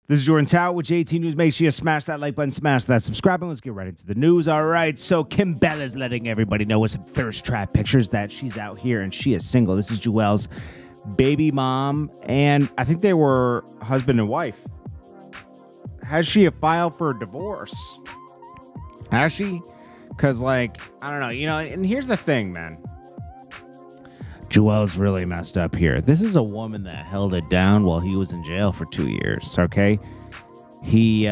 This is JordanTower with JT News. Make sure you smash that like button, smash that subscribe button. Let's get right into the news. All right, so Kim Bella's letting everybody know with some thirst trap pictures that she's out here and she is single. This is Juelz baby mom, and I think they were husband and wife. Has she filed for a divorce? Has she? Because, like, I don't know, and here's the thing, man. Juelz really messed up here. This is a woman that held it down while he was in jail for 2 years, okay? You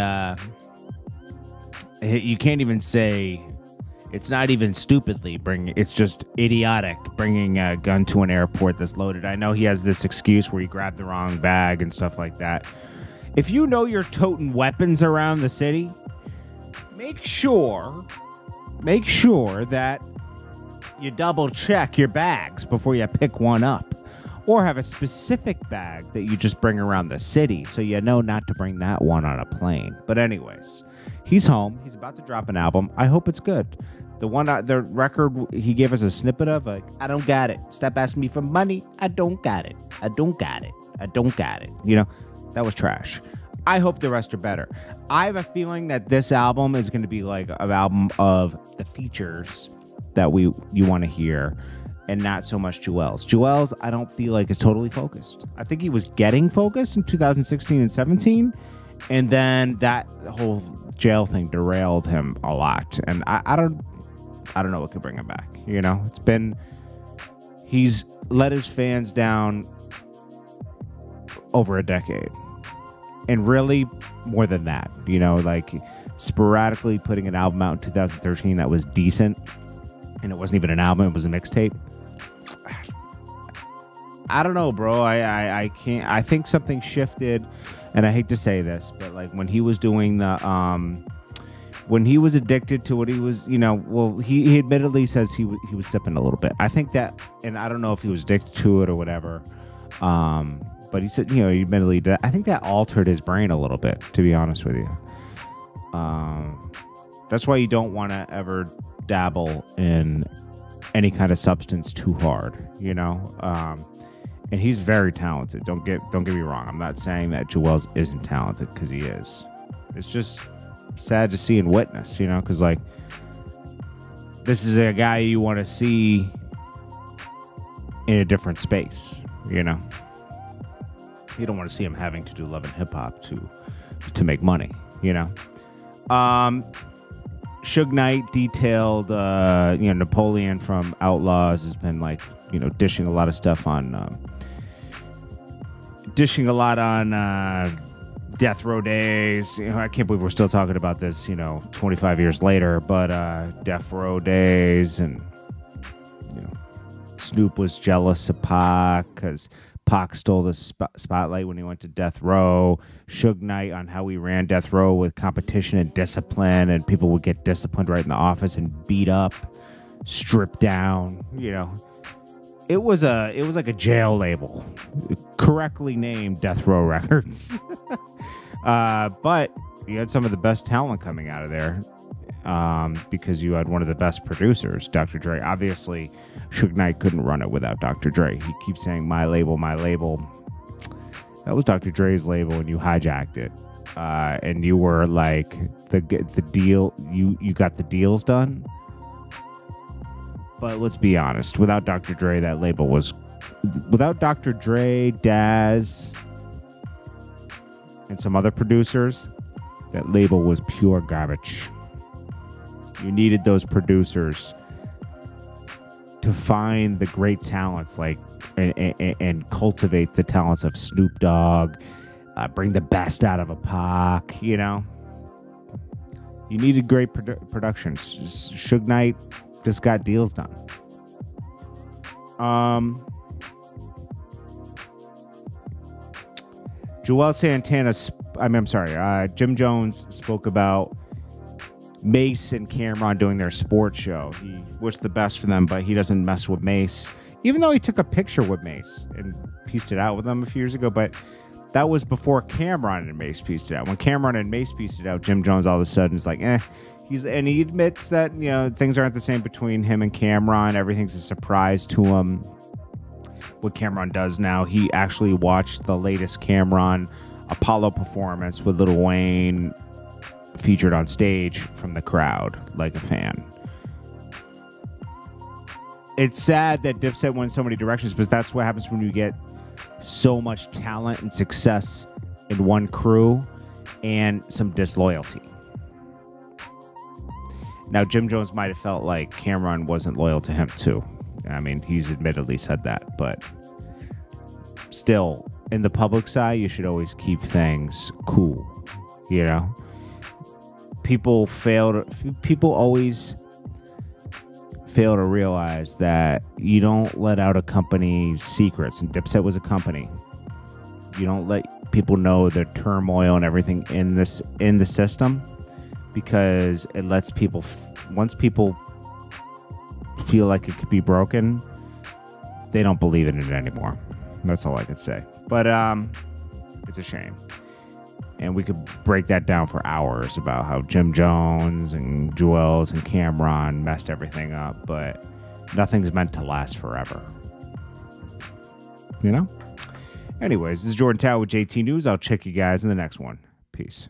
can't even say, it's not even stupidly it's just idiotic bringing a gun to an airport that's loaded. I know he has this excuse where he grabbed the wrong bag and stuff like that. If you know you're toting weapons around the city, make sure that you double check your bags before you pick one up, or have a specific bag that you just bring around the city so you know not to bring that one on a plane. But anyways, he's home. He's about to drop an album. I hope it's good. The record he gave us a snippet of, like, I don't got it. Stop asking me for money. I don't got it. I don't got it. I don't got it. That was trash. I hope the rest are better. I have a feeling that this album is going to be like an album of the features that you want to hear, and not so much Juelz. Juelz, I don't feel like is totally focused. I think he was getting focused in 2016 and 17, and then that whole jail thing derailed him a lot. And I don't know what could bring him back. He's let his fans down over a decade, and really more than that. Like sporadically putting an album out in 2013 that was decent. And it wasn't even an album, it was a mixtape. I don't know, bro. I can't. I think something shifted, and I hate to say this, but like when he was doing the when he was addicted to what he was, he admittedly says he was sipping a little bit. I think that, and I don't know if he was addicted to it or whatever. But he said, he admittedly did. I think that altered his brain a little bit, to be honest with you. That's why you don't want to ever dabble in any kind of substance too hard, and he's very talented. Don't get me wrong. I'm not saying that Juelz isn't talented, because he is. It's just sad to see and witness, because like this is a guy you want to see in a different space. You don't want to see him having to do love and hip hop to make money. Suge Knight detailed, Napoleon from Outlaws has been dishing a lot of stuff on, Death Row Days. I can't believe we're still talking about this, 25 years later, but Death Row Days, and Snoop was jealous of Pac because Pac stole the spotlight when he went to Death Row. Suge Knight on how he ran Death Row with competition and discipline, and people would get disciplined right in the office and beat up, stripped down. It was like a jail label, correctly named Death Row Records. But you had some of the best talent coming out of there, because you had one of the best producers, Dr. Dre. Obviously, Suge Knight couldn't run it without Dr. Dre. He keeps saying, my label, my label. That was Dr. Dre's label, and you hijacked it. And you were like the deal. You got the deals done. But let's be honest. Without Dr. Dre, that label was... Without Dr. Dre, Daz, and some other producers, that label was pure garbage. You needed those producers to find the great talents, and cultivate the talents of Snoop Dogg, bring the best out of a Pac. You needed great productions. Suge Knight just got deals done. Juelz Santana. Jim Jones spoke about Mase and Camron doing their sports show. He wished the best for them, but he doesn't mess with Mase, even though he took a picture with Mase and pieced it out with them a few years ago. But that was before Camron and Mase pieced it out. When Camron and Mase pieced it out, Jim Jones all of a sudden is like, and he admits that, things aren't the same between him and Camron. Everything's a surprise to him. What Camron does now, he actually watched the latest Camron Apollo performance with Lil Wayne featured on stage from the crowd like a fan. It's sad that Dipset went so many directions, because that's what happens when you get so much talent and success in one crew and some disloyalty. Now, Jim Jones might have felt like Camron wasn't loyal to him too. I mean, he's admittedly said that, but still, in the public side, you should always keep things cool. You know, people always fail to realize that you don't let out a company's secrets, and Dipset was a company. You don't let people know the turmoil and everything in the system, because it lets people, once people feel like it could be broken, they don't believe in it anymore. That's all I can say. But it's a shame. And we could break that down for hours about how Jim Jones and Juelz and Camron messed everything up, but nothing's meant to last forever. You know? Anyways, this is Jordan Tower with JT News. I'll check you guys in the next one. Peace.